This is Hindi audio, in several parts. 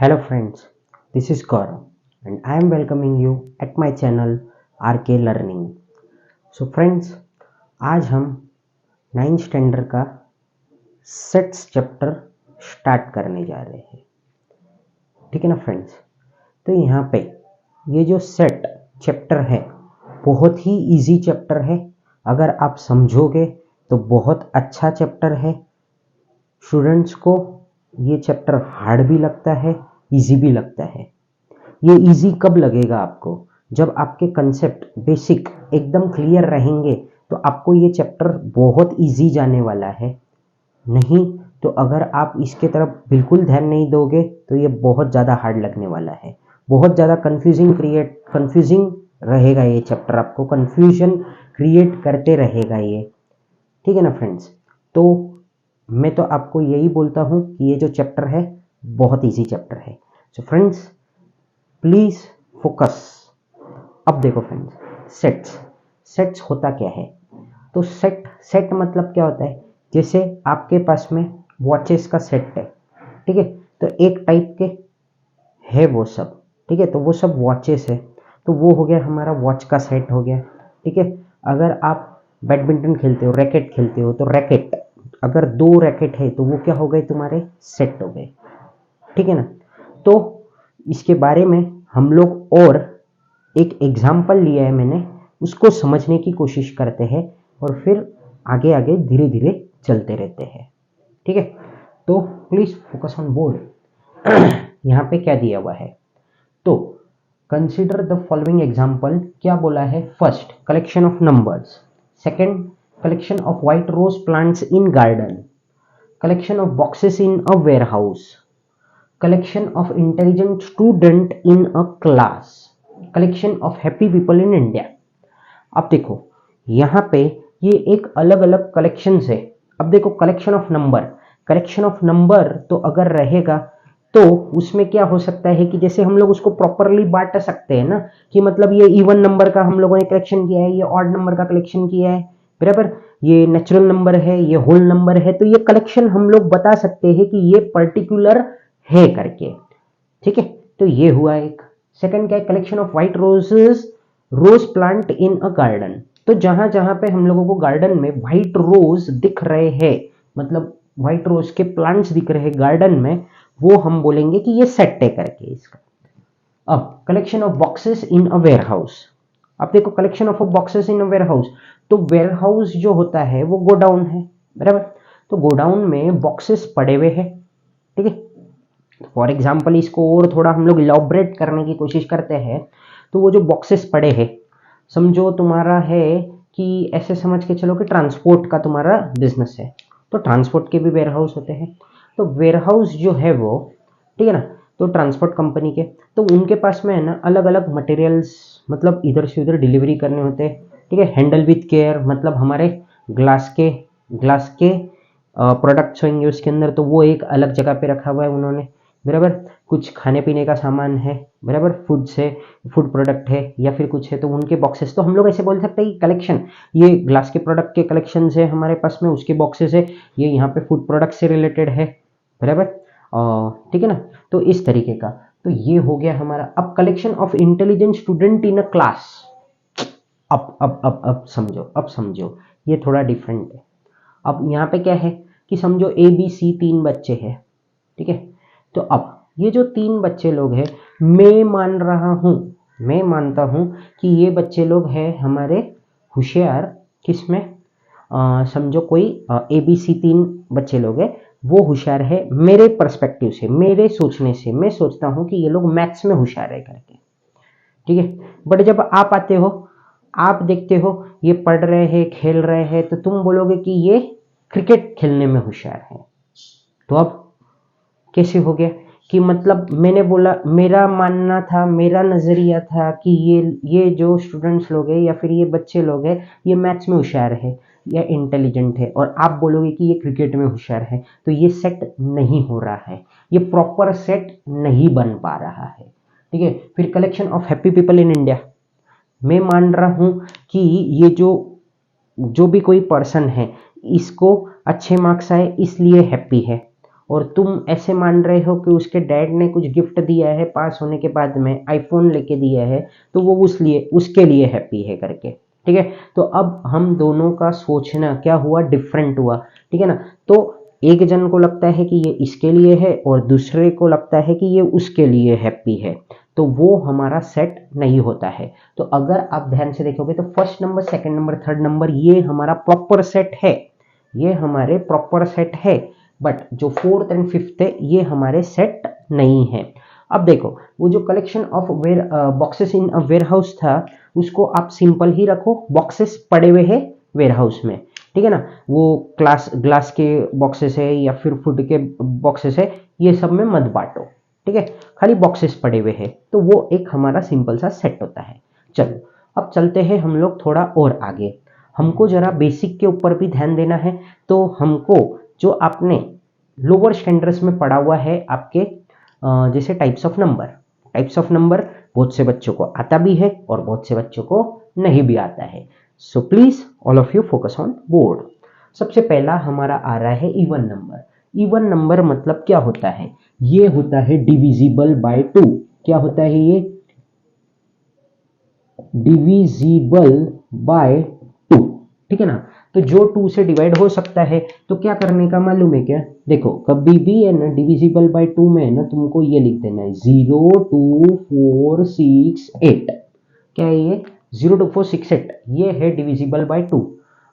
Hello friends, this is Gaurav and I am welcoming you at my channel RK Learning. So friends, आज हम 9th स्टैंडर्ड का सेट्स चैप्टर स्टार्ट करने जा रहे हैं। ठीक है ना फ्रेंड्स। तो यहाँ पे ये जो सेट चैप्टर है बहुत ही इजी चैप्टर है। अगर आप समझोगे तो बहुत अच्छा चैप्टर है। स्टूडेंट्स को ये चैप्टर हार्ड भी लगता है, इजी भी लगता है। ये इजी कब लगेगा आपको? जब आपके कंसेप्ट बेसिक एकदम क्लियर रहेंगे तो आपको ये चैप्टर बहुत इजी जाने वाला है। नहीं तो अगर आप इसके तरफ बिल्कुल ध्यान नहीं दोगे तो ये बहुत ज़्यादा हार्ड लगने वाला है। बहुत ज़्यादा कंफ्यूजिंग रहेगा ये चैप्टर, आपको कंफ्यूजन क्रिएट करते रहेगा ये। ठीक है ना फ्रेंड्स। तो मैं तो आपको यही बोलता हूँ कि ये जो चैप्टर है बहुत इजी चैप्टर है। So friends please focus. अब देखो फ्रेंड्स, सेट्स होता क्या है? तो सेट मतलब क्या होता है? जैसे आपके पास में वॉचेस का सेट है, ठीक है, तो एक टाइप के है वो सब, ठीक है, तो वो सब वॉचेस है, तो वो हो गया हमारा वॉच का सेट हो गया। ठीक है, अगर आप बैडमिंटन खेलते हो, रैकेट खेलते हो, तो रैकेट अगर 2 रैकेट है तो वो क्या हो गए? तुम्हारे सेट हो गए। ठीक है ना। तो इसके बारे में हम लोग और एक एग्जाम्पल लिया है मैंने, उसको समझने की कोशिश करते हैं और फिर आगे आगे धीरे धीरे चलते रहते हैं। ठीक है, तो प्लीज फोकस ऑन बोर्ड। यहाँ पे क्या दिया हुआ है? तो कंसिडर द फॉलोइंग एग्जाम्पल। क्या बोला है? First, collection of numbers. Second, collection of white rose plants in garden. Collection of boxes in a warehouse. collection of intelligent student in a class, collection of happy people in India। अब देखो यहाँ पे ये एक अलग अलग कलेक्शन है। अब देखो कलेक्शन ऑफ नंबर तो अगर रहेगा तो उसमें क्या हो सकता है कि जैसे हम लोग उसको प्रॉपरली बांट सकते हैं ना, कि मतलब ये इवन नंबर का हम लोगों ने कलेक्शन किया है, ये ऑड नंबर का कलेक्शन किया है, बराबर, ये नेचुरल नंबर है, ये होल नंबर है, तो ये कलेक्शन हम लोग बता सकते हैं कि ये पर्टिकुलर है करके। ठीक है, तो ये हुआ एक। सेकंड क्या है? Collection of white rose plant in a garden. तो जहां जहां पे हम लोगों को गार्डन में व्हाइट रोज दिख रहे हैं, मतलब व्हाइट रोज के प्लांट्स दिख रहे हैं गार्डन में, वो हम बोलेंगे कि ये सेट है करके इसका। अब collection of boxes in a warehouse. अब देखो collection of boxes in a warehouse, तो वेयर हाउस जो होता है वो गोडाउन है, बराबर, तो गोडाउन में बॉक्सेस पड़े हुए हैं। ठीक है, फॉर एग्जाम्पल इसको और थोड़ा हम लोग इलॉबरेट करने की कोशिश करते हैं, तो वो जो बॉक्सेस पड़े हैं, समझो तुम्हारा है कि ऐसे समझ के चलो कि ट्रांसपोर्ट का तुम्हारा बिजनेस है, तो ट्रांसपोर्ट के भी वेयर हाउस होते हैं। तो वेयर हाउस जो है वो, ठीक है ना, तो ट्रांसपोर्ट कंपनी के, तो उनके पास में है ना अलग अलग मटेरियल्स, मतलब इधर से उधर डिलीवरी करने होते हैं। ठीक है, हैंडल विथ केयर, मतलब हमारे ग्लास के प्रोडक्ट्स होंगे उसके अंदर, तो वो एक अलग जगह पे रखा हुआ है उन्होंने, बराबर। कुछ खाने पीने का सामान है, बराबर, फूड प्रोडक्ट है या फिर कुछ है, तो उनके बॉक्सेस, तो हम लोग ऐसे बोल सकते हैं कि कलेक्शन, ये ग्लास के प्रोडक्ट के कलेक्शन है हमारे पास में, उसके बॉक्सेस है, ये यहाँ पे फूड प्रोडक्ट से रिलेटेड है, बराबर। ठीक है ना, तो इस तरीके का, तो ये हो गया हमारा। अब collection of intelligent student in a class. अब समझो ये थोड़ा डिफरेंट है। अब यहाँ पे क्या है कि समझो ए बी सी 3 बच्चे हैं, ठीक है, तो अब ये जो 3 बच्चे लोग हैं, मैं मानता हूं कि ये बच्चे लोग हैं हमारे होशियार। किसमें? समझो कोई ए बी सी 3 बच्चे लोग हैं, वो होशियार है मेरे पर्सपेक्टिव से, मेरे सोचने से मैं सोचता हूं कि ये लोग मैथ्स में होशियार है करके। ठीक है, बट जब आप आते हो, आप देखते हो ये पढ़ रहे हैं, खेल रहे हैं, तो तुम बोलोगे कि ये क्रिकेट खेलने में होशियार है। तो अब कैसे हो गया कि मतलब मैंने बोला, मेरा मानना था, मेरा नजरिया था कि ये जो स्टूडेंट्स लोग हैं या फिर ये बच्चे लोग हैं, ये मैथ्स में होशियार है या इंटेलिजेंट है, और आप बोलोगे कि ये क्रिकेट में होशियार है, तो ये सेट नहीं हो रहा है, ये प्रॉपर सेट नहीं बन पा रहा है। ठीक है, फिर collection of happy people in India. मैं मान रहा हूं कि ये जो भी कोई पर्सन है, इसको अच्छे मार्क्स आए इसलिए हैप्पी है, और तुम ऐसे मान रहे हो कि उसके डैड ने कुछ गिफ्ट दिया है पास होने के बाद में, आईफोन लेके दिया है, तो वो उसके लिए हैप्पी है करके। ठीक है, तो अब हम दोनों का सोचना क्या हुआ, डिफरेंट हुआ। ठीक है ना, तो एक जन को लगता है कि ये इसके लिए है और दूसरे को लगता है कि ये उसके लिए हैप्पी है, तो वो हमारा सेट नहीं होता है। तो अगर आप ध्यान से देखोगे तो first number, second number, third number ये हमारा प्रॉपर सेट है, ये हमारे प्रॉपर सेट है, बट जो फोर्थ एंड फिफ्थ है ये हमारे सेट नहीं है। अब देखो, वो जो collection of boxes in a warehouse था, उसको आप सिंपल ही रखो, बॉक्सेस पड़े हुए हैं वेयर हाउस में। ठीक है ना, वो ग्लास के बॉक्सेस है या फिर फूड के बॉक्सेस है, ये सब में मत बांटो। ठीक है, खाली बॉक्सेस पड़े हुए हैं, तो वो एक हमारा सिंपल सा सेट होता है। चलो अब चलते हैं हम लोग थोड़ा और आगे, हमको जरा बेसिक के ऊपर भी ध्यान देना है। तो हमको जो आपने लोअर स्टैंडर्ड्स में पढ़ा हुआ है आपके जैसे टाइप्स ऑफ नंबर बहुत से बच्चों को आता भी है और बहुत से बच्चों को नहीं भी आता है। So please all of you focus on board. सबसे पहला हमारा आ रहा है इवन नंबर। इवन नंबर मतलब क्या होता है, ये होता है डिविजिबल बाय 2। क्या होता है ये, डिविजिबल बाय 2। ठीक है ना, तो जो 2 से डिवाइड हो सकता है, तो क्या करने का मालूम है क्या, देखो कभी भी है ना डिविजिबल बाय 2 में है ना, तुमको ये लिख देना है 0 2 4 6 8। क्या है ये, 0 2 4 6 8, ये है डिविजिबल बाय 2।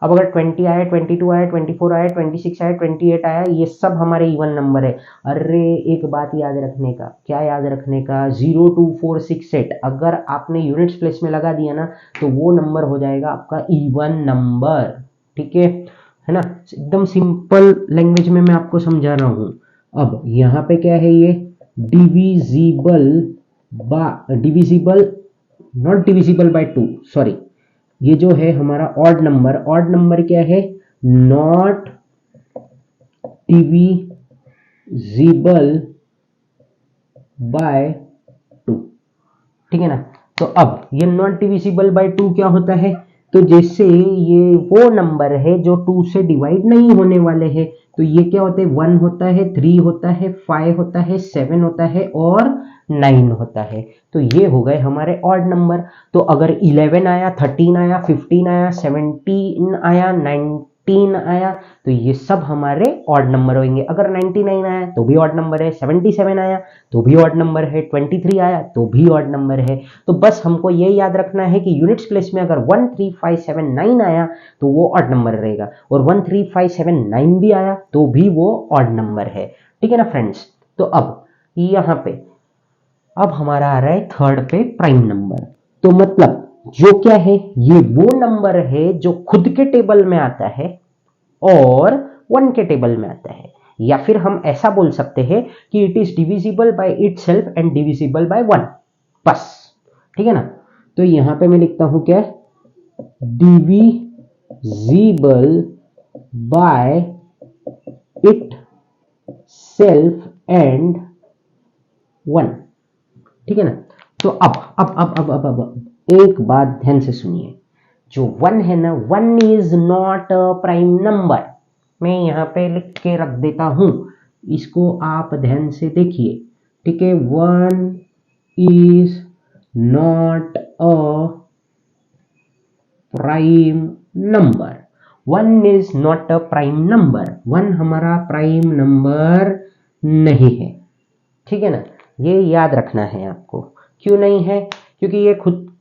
अब अगर 20 आया, 22 आया, 24 आया, 26 आया, 28 आया, ये सब हमारे इवन नंबर है। अरे एक बात याद रखने का, क्या याद रखने का, 0 2 4 6 8 अगर आपने यूनिट्स प्लेस में लगा दिया ना, तो वो नंबर हो जाएगा आपका इवन नंबर। ठीक है ना, एकदम सिंपल लैंग्वेज में मैं आपको समझा रहा हूं। अब यहाँ पे क्या है, ये divisible not divisible by 2, sorry, ये जो है हमारा ऑड नंबर, ऑड नंबर क्या है, नॉट डिविजिबल बाय 2। ठीक है ना, तो अब ये नॉट डिविजिबल बाय 2 क्या होता है, तो जैसे ये वो नंबर है जो 2 से डिवाइड नहीं होने वाले हैं, तो ये क्या होते हैं, 1 होता है, 3 होता है, 5 होता है, 7 होता है और 9 होता है। तो ये हो गए हमारे ऑड नंबर। तो अगर 11 आया, 13 आया, 15 आया, 17 आया, 19 आया, तो ये सब हमारे ऑड नंबर होंगे। अगर 99 आया तो भी ऑड नंबर है, 77 आया तो भी ऑड नंबर है, 23 आया तो भी ऑड नंबर है। तो बस हमको ये याद रखना है कि यूनिट्स प्लेस में अगर 1 3 5 7 9 आया तो वो ऑड नंबर रहेगा, और 1 3 5 7 9 भी आया तो भी वो ऑड नंबर है। ठीक है ना फ्रेंड्स, तो अब यहाँ पे अब हमारा आ रहा है थर्ड पे प्राइम नंबर। तो मतलब जो क्या है, ये वो नंबर है जो खुद के टेबल में आता है और 1 के टेबल में आता है, या फिर हम ऐसा बोल सकते हैं कि it is divisible by itself and divisible by 1, बस। ठीक है ना, तो यहां पे मैं लिखता हूं क्या, divisible by it self and 1। ठीक है ना, तो अब एक बात ध्यान से सुनिए, जो 1 है ना, 1 is not a prime number. मैं यहाँ पे लिख के रख देता हूं, इसको आप ध्यान से देखिए। ठीक है, 1 is not a prime number. 1 is not a prime number, 1 हमारा प्राइम नंबर नहीं है। ठीक है ना, ये याद रखना है आपको। क्यों नहीं है, क्योंकि ये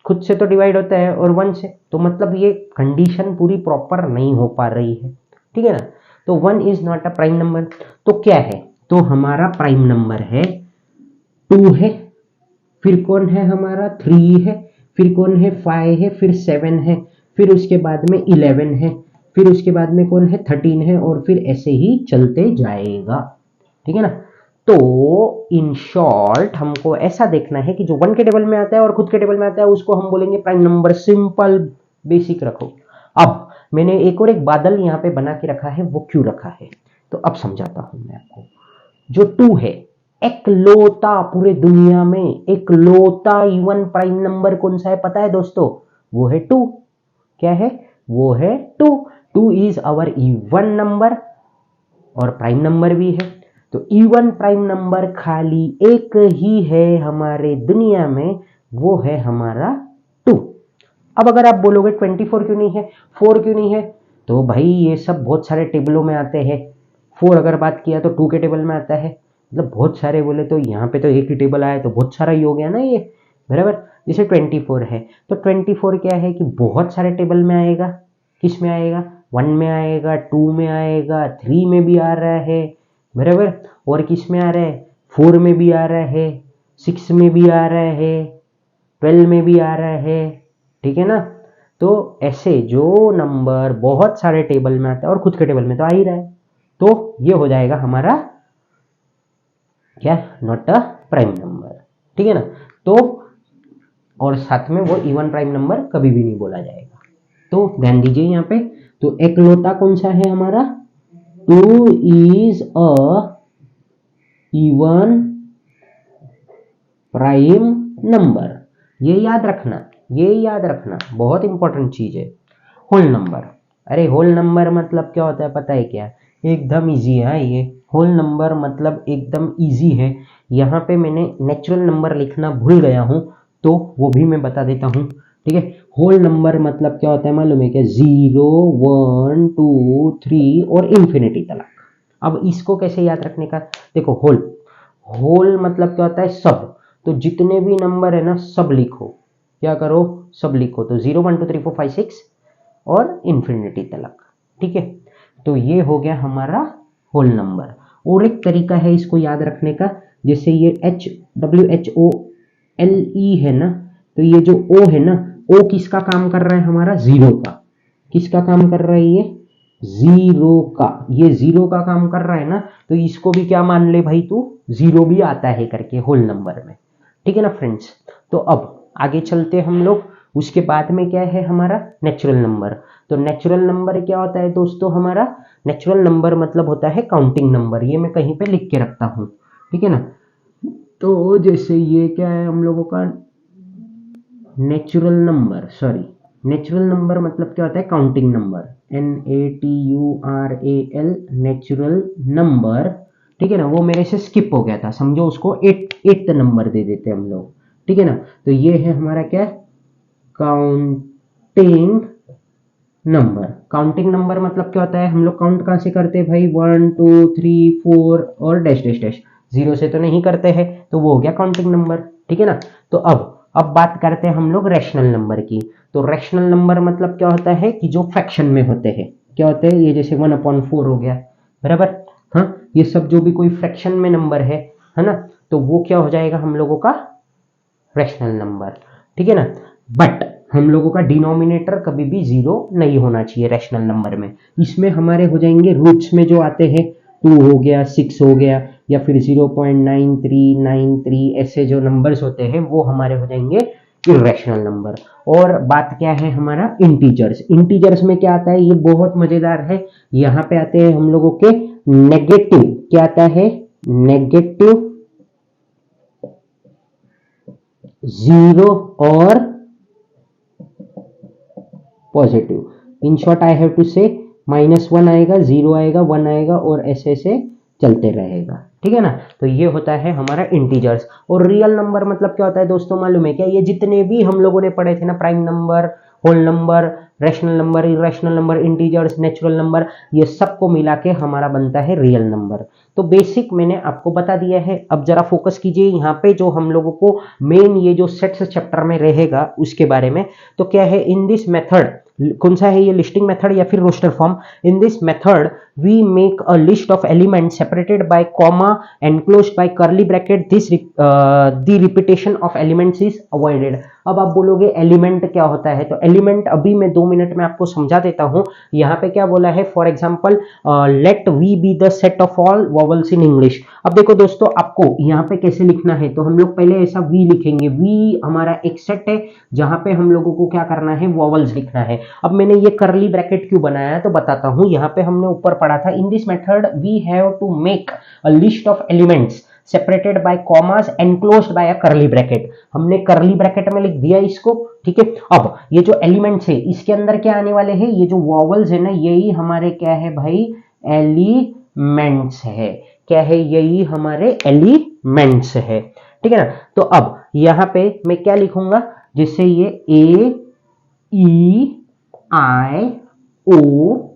खुद से तो डिवाइड होता है और 1 से, तो मतलब ये कंडीशन पूरी प्रॉपर नहीं हो पा रही है। ठीक है ना, तो 1 is not a prime number. तो क्या है, तो हमारा प्राइम नंबर है 2 है, फिर कौन है हमारा 3 है, फिर कौन है 5 है, फिर 7 है, फिर उसके बाद में 11 है, फिर उसके बाद में कौन है 13 है, और फिर ऐसे ही चलते जाएगा। ठीक है ना, तो इन शॉर्ट हमको ऐसा देखना है कि जो 1 के टेबल में आता है और खुद के टेबल में आता है उसको हम बोलेंगे प्राइम नंबर। सिंपल बेसिक रखो। अब मैंने एक और एक बादल यहाँ पे बना के रखा है, वो क्यों रखा है, तो अब समझाता हूं मैं आपको। जो 2 है, एकलौता पूरे दुनिया में एकलौता इवन प्राइम नंबर कौन सा है पता है दोस्तों, वो है 2। क्या है, वो है 2। 2 इज आवर इवन नंबर और प्राइम नंबर भी है। तो इवन प्राइम नंबर खाली एक ही है हमारे दुनिया में, वो है हमारा 2। अब अगर आप बोलोगे 24 क्यों नहीं है, 4 क्यों नहीं है, तो भाई ये सब बहुत सारे टेबलों में आते हैं। 4 अगर बात किया तो 2 के टेबल में आता है, मतलब बहुत सारे बोले तो यहाँ पे तो एक ही टेबल आया तो बहुत सारा ही हो गया ना ये, बराबर। जैसे 24 है तो 24 क्या है कि बहुत सारे टेबल में आएगा। किस में आएगा, 1 में आएगा, 2 में आएगा, 3 में भी आ रहा है, बराबर। और किस में आ रहा है, 4 में भी आ रहा है, 6 में भी आ रहा है, 12 में भी आ रहा है, ठीक है ना। तो ऐसे जो नंबर बहुत सारे टेबल में आता है और खुद के टेबल में तो आ ही रहा है, तो ये हो जाएगा हमारा क्या, नॉट अ प्राइम नंबर, ठीक है ना। तो और साथ में वो इवन प्राइम नंबर कभी भी नहीं बोला जाएगा। तो ध्यान दीजिए यहाँ पे, तो एकलौता कौन सा है हमारा, 2 is a even prime number. ये याद रखना, ये याद रखना, बहुत इंपॉर्टेंट चीज है। होल नंबर, अरे होल नंबर मतलब क्या होता है पता है क्या, एकदम इजी है ये। होल नंबर मतलब एकदम इजी है। यहाँ पे मैंने नेचुरल नंबर लिखना भूल गया हूँ, तो वो भी मैं बता देता हूँ, ठीक है। होल नंबर मतलब क्या होता है मालूम है क्या, 0, 1, 2, 3 और इंफिनिटी तक। अब इसको कैसे याद रखने का, देखो होल, होल मतलब क्या होता है सब, तो जितने भी नंबर है ना सब लिखो, क्या करो सब लिखो, तो 0, 1, 2, 3, 4, 5, 6 और इंफिनिटी तक, ठीक है। तो ये हो गया हमारा होल नंबर। और एक तरीका है इसको याद रखने का, जैसे ये HWHOLE है ना, तो ये जो O है ना, O किसका काम कर रहा है हमारा, जीरो का। किसका काम कर रहा है ये, जीरो का। ये जीरो का काम कर रहा है ना, तो इसको भी क्या मान ले भाई तू, जीरो भी आता है करके होल नंबर में, ठीक है ना फ्रेंड्स। तो अब आगे चलते हम लोग, उसके बाद में क्या है हमारा नेचुरल नंबर। तो नेचुरल नंबर क्या होता है दोस्तों हमारा, नेचुरल नंबर मतलब होता है काउंटिंग नंबर। ये मैं कहीं पे लिख के रखता हूँ, ठीक है ना। तो जैसे ये क्या है हम लोगों का natural number, sorry natural number मतलब क्या होता है counting number, NATURAL natural number, ठीक है ना। वो मेरे से स्किप हो गया था, समझो उसको एट्थ नंबर दे देते हम लोग, ठीक है ना। तो ये है हमारा क्या, काउंटिंग नंबर। काउंटिंग नंबर मतलब क्या होता है, हम लोग काउंट कहाँ से करते हैं भाई, 1, 2, 3, 4 और डैश डैश डैश, जीरो से तो नहीं करते हैं, तो वो हो गया काउंटिंग नंबर, ठीक है ना। तो अब बात करते हैं हम लोग रैशनल नंबर की। तो रैशनल नंबर मतलब क्या होता है कि जो फ्रैक्शन में होते हैं, क्या होते हैं, ये जैसे 1/4 हो गया, बराबर। हाँ, ये सब जो भी कोई फ्रैक्शन में नंबर है ना, तो वो क्या हो जाएगा हम लोगों का रैशनल नंबर, ठीक है ना। बट हम लोगों का डिनोमिनेटर कभी भी जीरो नहीं होना चाहिए रैशनल नंबर में। इसमें हमारे हो जाएंगे रूट्स में जो आते हैं, 2 हो गया, 6 हो गया, या फिर 0.9393, ऐसे जो नंबर्स होते हैं वो हमारे हो जाएंगे इरेशनल नंबर। और बात क्या है हमारा इंटीजर्स। इंटीजर्स में क्या आता है, ये बहुत मजेदार है। यहाँ पे आते हैं हम लोगों के नेगेटिव, क्या आता है, नेगेटिव, 0 और positive. In short I have to say -1 आएगा, 0 आएगा, 1 आएगा और ऐसे ऐसे चलते रहेगा, ठीक है ना। तो ये होता है हमारा इंटीजर्स। और रियल नंबर मतलब क्या होता है दोस्तों मालूम है क्या, ये जितने भी हम लोगों ने पढ़े थे ना, prime number, whole number, rational number, irrational number, integers, natural number, ये सबको मिला के हमारा बनता है रियल नंबर। तो बेसिक मैंने आपको बता दिया है। अब जरा फोकस कीजिए यहाँ पे, जो हम लोगों को मेन ये जो सेट्स चैप्टर में रहेगा उसके बारे में। तो क्या है, इन दिस मेथड, कौन सा है ये, लिस्टिंग मेथड या फिर roster form. In this method we make a list of elements separated by comma enclosed by curly bracket, this the repetition of elements is avoided. अब आप बोलोगे एलिमेंट क्या होता है, तो एलिमेंट अभी मैं 2 मिनट में आपको समझा देता हूं। यहाँ पे क्या बोला है, for example let we be the set of all vowels in English. अब देखो दोस्तों, आपको यहाँ पे कैसे लिखना है, तो हम लोग पहले ऐसा वी लिखेंगे। वी हमारा एक सेट है जहां पे हम लोगों को क्या करना है, वॉवल्स लिखना है। अब मैंने ये कर्ली ब्रैकेट क्यों बनाया है तो बताता हूं। यहाँ पे हमने ऊपर पढ़ा था, in this method we have to make a list of elements separated by commas enclosed by a curly bracket. हमने कर्ली ब्रैकेट में लिख दिया इसको, ठीक है। अब ये जो एलिमेंट्स है इसके अंदर क्या आने वाले हैं, ये जो वॉवल्स है ना, यही हमारे क्या है भाई, एलिमेंट्स है। क्या है, यही हमारे एलिमेंट्स है, ठीक है ना। तो अब यहां पे मैं क्या लिखूंगा, जिससे ये ए ई आई ओ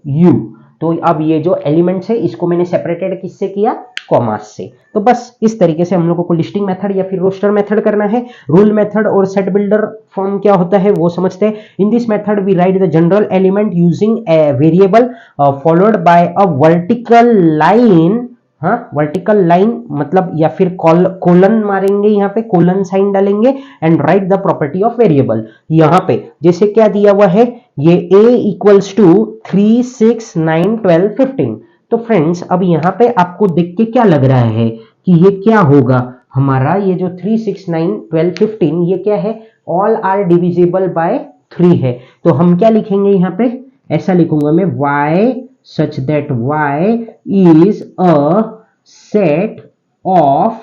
यू, तो अब ये जो एलिमेंट्स है इसको मैंने सेपरेटेड किससे किया, कॉमास से। तो बस इस तरीके से हम लोगों को लिस्टिंग मेथड या फिर रोस्टर मेथड करना है। रूल मेथड और सेट बिल्डर फॉर्म क्या होता है वो समझते हैं। In this method we write the general element using a variable followed by a vertical line, हाँ वर्टिकल लाइन मतलब, या फिर कोलन मारेंगे, यहाँ पे कोलन साइन डालेंगे and write the property of variable. यहाँ पे जैसे क्या दिया हुआ है, ये a इक्वल्स टू 3 6 9 12 15। तो फ्रेंड्स अब यहाँ पे आपको देख के क्या लग रहा है कि ये क्या होगा हमारा, ये जो 3 6 9 12 15 ये क्या है, ऑल आर डिविजिबल बाय 3 है। तो हम क्या लिखेंगे यहाँ पे, ऐसा लिखूंगा मैं, y such that y is a set of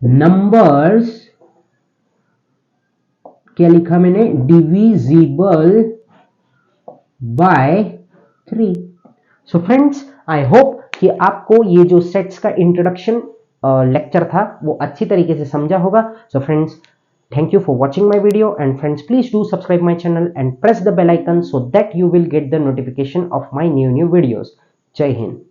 numbers, क्या लिखा मैंने, divisible by 3। So friends I hope कि आपको ये जो सेट्स का इंट्रोडक्शन लेक्चर था वो अच्छी तरीके से समझा होगा। So friends thank you for watching my video, and friends please do subscribe my channel and press the bell icon so that you will get the notification of my new videos. Jai Hind.